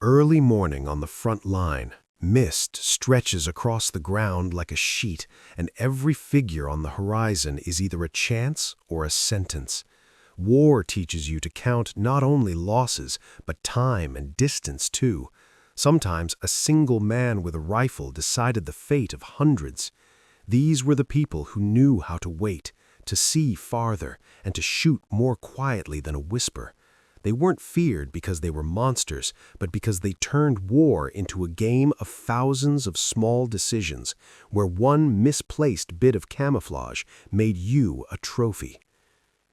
Early morning on the front line. Mist stretches across the ground like a sheet, and every figure on the horizon is either a chance or a sentence. War teaches you to count not only losses, but time and distance too. Sometimes a single man with a rifle decided the fate of hundreds. These were the people who knew how to wait, to see farther, and to shoot more quietly than a whisper. They weren't feared because they were monsters, but because they turned war into a game of thousands of small decisions, where one misplaced bit of camouflage made you a trophy.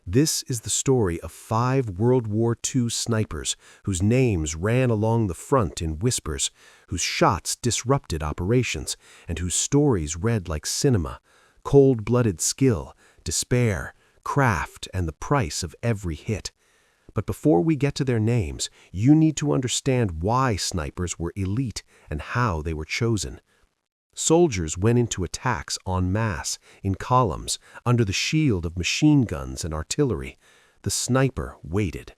This is the story of 5 World War II snipers whose names ran along the front in whispers, whose shots disrupted operations, and whose stories read like cinema: cold-blooded skill, despair, craft, and the price of every hit. But before we get to their names, you need to understand why snipers were elite and how they were chosen. Soldiers went into attacks en masse, in columns, under the shield of machine guns and artillery. The sniper waited.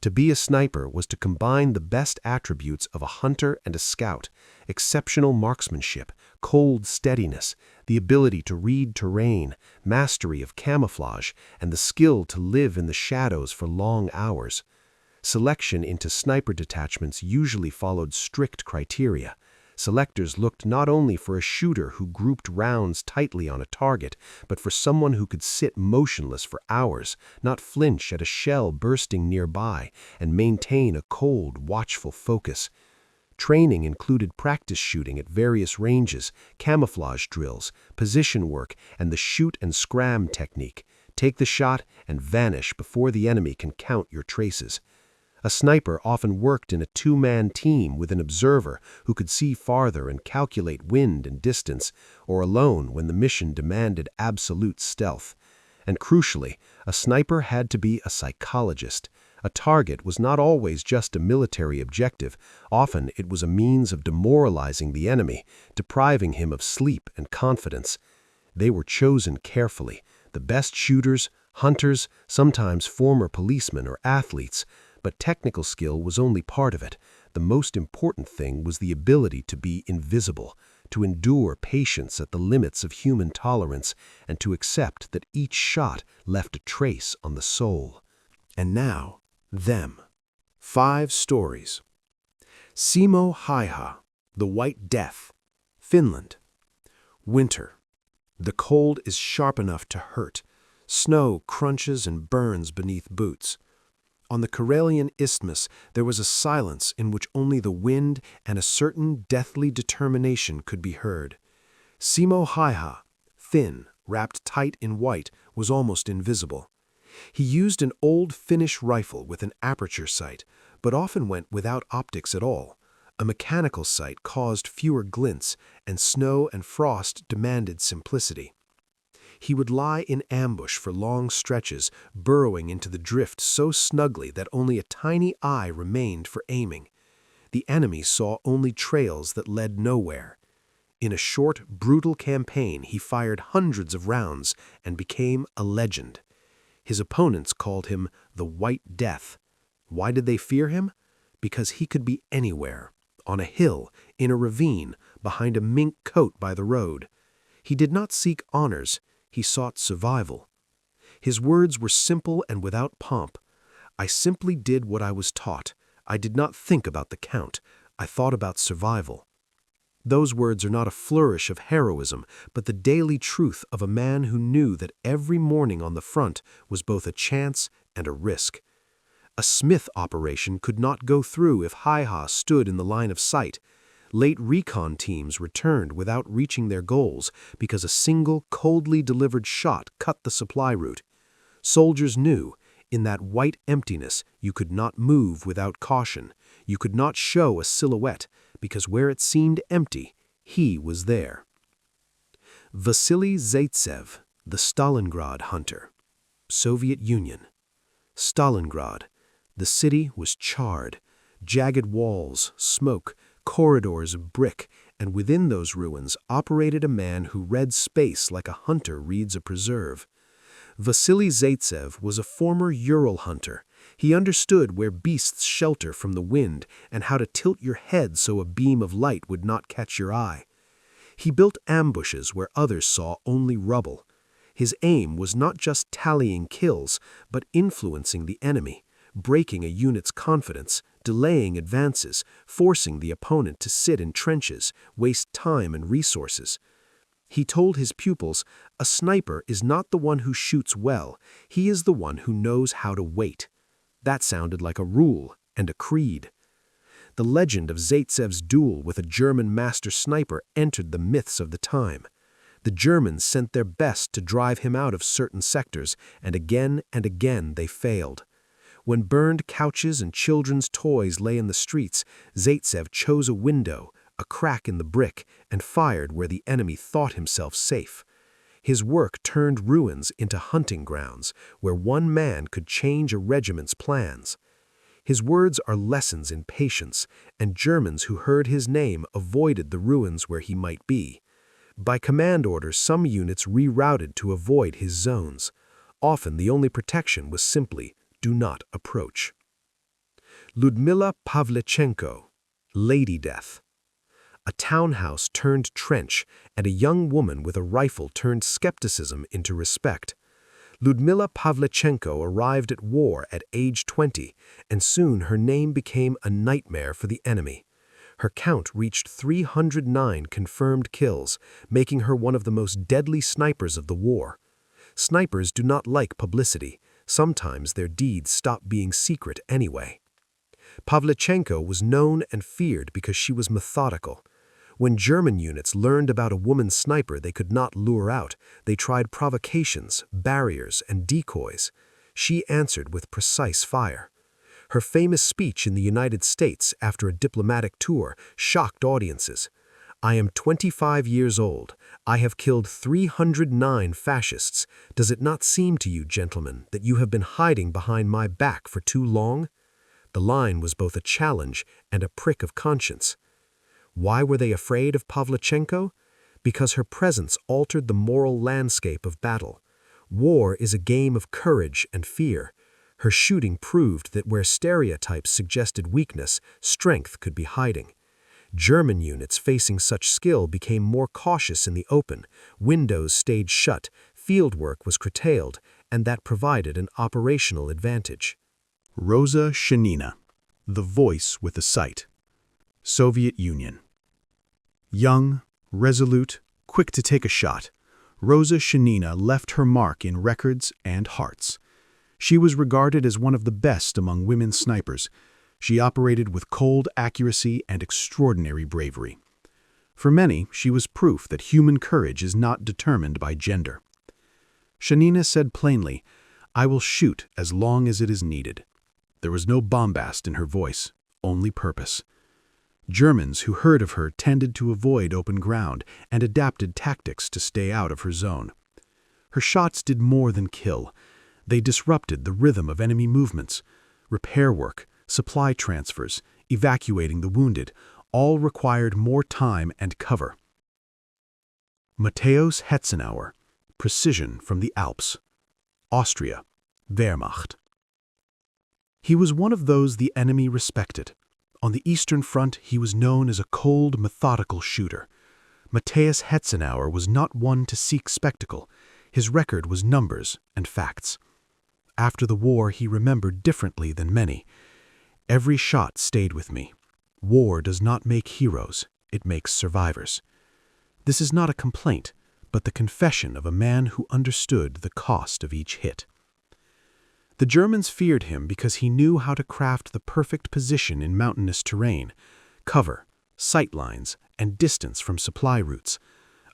To be a sniper was to combine the best attributes of a hunter and a scout: exceptional marksmanship, cold steadiness, the ability to read terrain, mastery of camouflage, and the skill to live in the shadows for long hours. Selection into sniper detachments usually followed strict criteria. Selectors looked not only for a shooter who grouped rounds tightly on a target, but for someone who could sit motionless for hours, not flinch at a shell bursting nearby, and maintain a cold, watchful focus. Training included practice shooting at various ranges, camouflage drills, position work, and the shoot and scram technique. Take the shot and vanish before the enemy can count your traces. A sniper often worked in a 2-man team with an observer who could see farther and calculate wind and distance, or alone when the mission demanded absolute stealth. And crucially, a sniper had to be a psychologist. A target was not always just a military objective. Often it was a means of demoralizing the enemy, depriving him of sleep and confidence. They were chosen carefully: the best shooters, hunters, sometimes former policemen or athletes. But technical skill was only part of it. The most important thing was the ability to be invisible, to endure patience at the limits of human tolerance, and to accept that each shot left a trace on the soul. And now, them. 5 stories. Simo Häyhä, the White Death, Finland. Winter. The cold is sharp enough to hurt. Snow crunches and burns beneath boots. On the Karelian Isthmus, there was a silence in which only the wind and a certain deathly determination could be heard. Simo Häyhä, thin, wrapped tight in white, was almost invisible. He used an old Finnish rifle with an aperture sight, but often went without optics at all. A mechanical sight caused fewer glints, and snow and frost demanded simplicity. He would lie in ambush for long stretches, burrowing into the drift so snugly that only a tiny eye remained for aiming. The enemy saw only trails that led nowhere. In a short, brutal campaign, he fired hundreds of rounds and became a legend. His opponents called him the White Death. Why did they fear him? Because he could be anywhere: on a hill, in a ravine, behind a mink coat by the road. He did not seek honors. He sought survival. His words were simple and without pomp. I simply did what I was taught. I did not think about the count. I thought about survival. Those words are not a flourish of heroism, but the daily truth of a man who knew that every morning on the front was both a chance and a risk. A Smith operation could not go through if Häyhä stood in the line of sight. Late recon teams returned without reaching their goals because a single, coldly delivered shot cut the supply route. Soldiers knew, in that white emptiness, you could not move without caution. You could not show a silhouette, because where it seemed empty, he was there. Vasily Zaitsev, the Stalingrad hunter. Soviet Union. Stalingrad. The city was charred. Jagged walls, smoke, corridors of brick, and within those ruins operated a man who read space like a hunter reads a preserve. Vasily Zaitsev was a former Ural hunter. He understood where beasts shelter from the wind and how to tilt your head so a beam of light would not catch your eye. He built ambushes where others saw only rubble. His aim was not just tallying kills, but influencing the enemy, breaking a unit's confidence, delaying advances, forcing the opponent to sit in trenches, waste time and resources. He told his pupils, "A sniper is not the one who shoots well, he is the one who knows how to wait." That sounded like a rule and a creed. The legend of Zaitsev's duel with a German master sniper entered the myths of the time. The Germans sent their best to drive him out of certain sectors, and again they failed. When burned couches and children's toys lay in the streets, Zaitsev chose a window, a crack in the brick, and fired where the enemy thought himself safe. His work turned ruins into hunting grounds, where one man could change a regiment's plans. His words are lessons in patience, and Germans who heard his name avoided the ruins where he might be. By command order, some units rerouted to avoid his zones. Often the only protection was simply, "Do not approach." Ludmila Pavlichenko, Lady Death. A townhouse turned trench, and a young woman with a rifle turned skepticism into respect. Ludmila Pavlichenko arrived at war at age 20, and soon her name became a nightmare for the enemy. Her count reached 309 confirmed kills, making her one of the most deadly snipers of the war. Snipers do not like publicity. Sometimes their deeds stop being secret anyway. Pavlichenko was known and feared because she was methodical. When German units learned about a woman sniper they could not lure out, they tried provocations, barriers, and decoys. She answered with precise fire. Her famous speech in the United States after a diplomatic tour shocked audiences. "I am 25 years old. I have killed 309 fascists. Does it not seem to you, gentlemen, that you have been hiding behind my back for too long?" The line was both a challenge and a prick of conscience. Why were they afraid of Pavlichenko? Because her presence altered the moral landscape of battle. War is a game of courage and fear. Her shooting proved that where stereotypes suggested weakness, strength could be hiding. German units facing such skill became more cautious in the open, windows stayed shut, fieldwork was curtailed, and that provided an operational advantage. Rosa Shanina, the voice with a sight. Soviet Union. Young, resolute, quick to take a shot, Rosa Shanina left her mark in records and hearts. She was regarded as one of the best among women snipers. She operated with cold accuracy and extraordinary bravery. For many, she was proof that human courage is not determined by gender. Shanina said plainly, "I will shoot as long as it is needed." There was no bombast in her voice, only purpose. Germans who heard of her tended to avoid open ground and adapted tactics to stay out of her zone. Her shots did more than kill. They disrupted the rhythm of enemy movements. Repair work, supply transfers, evacuating the wounded, all required more time and cover. Matthäus Hetzenauer, Precision from the Alps. Austria, Wehrmacht. He was one of those the enemy respected. On the Eastern Front, he was known as a cold, methodical shooter. Matthäus Hetzenauer was not one to seek spectacle. His record was numbers and facts. After the war, he remembered differently than many. "Every shot stayed with me. War does not make heroes, it makes survivors." This is not a complaint, but the confession of a man who understood the cost of each hit. The Germans feared him because he knew how to craft the perfect position in mountainous terrain, cover, sight lines, and distance from supply routes.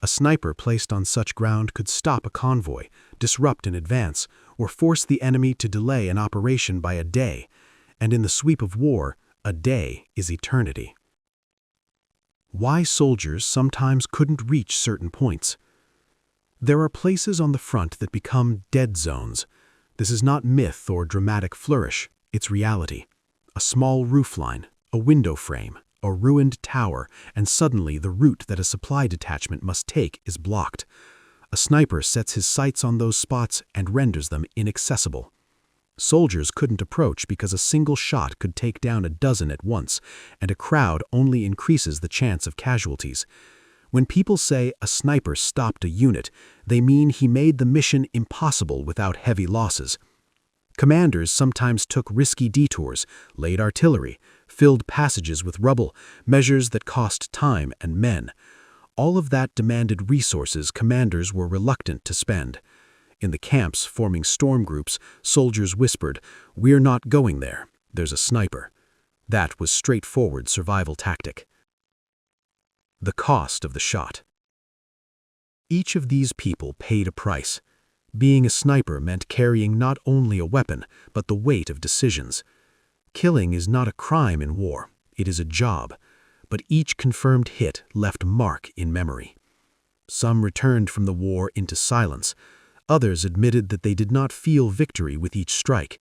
A sniper placed on such ground could stop a convoy, disrupt an advance, or force the enemy to delay an operation by a day. And in the sweep of war, a day is eternity. Why soldiers sometimes couldn't reach certain points. There are places on the front that become dead zones. This is not myth or dramatic flourish, it's reality. A small roofline, a window frame, a ruined tower, and suddenly the route that a supply detachment must take is blocked. A sniper sets his sights on those spots and renders them inaccessible. Soldiers couldn't approach because a single shot could take down a dozen at once, and a crowd only increases the chance of casualties. When people say a sniper stopped a unit, they mean he made the mission impossible without heavy losses. Commanders sometimes took risky detours, laid artillery, filled passages with rubble, measures that cost time and men. All of that demanded resources commanders were reluctant to spend. In the camps forming storm groups, soldiers whispered, "We're not going there. There's a sniper." That was straightforward survival tactic. The cost of the shot. Each of these people paid a price. Being a sniper meant carrying not only a weapon, but the weight of decisions. Killing is not a crime in war, it is a job, but each confirmed hit left a mark in memory. Some returned from the war into silence. Others admitted that they did not feel victory with each strike.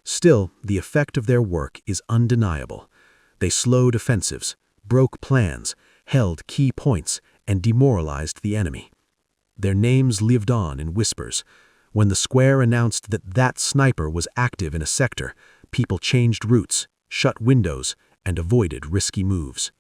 Still, the effect of their work is undeniable. They slowed offensives, broke plans, held key points, and demoralized the enemy. Their names lived on in whispers. When the square announced that that sniper was active in a sector, people changed routes, shut windows, and avoided risky moves.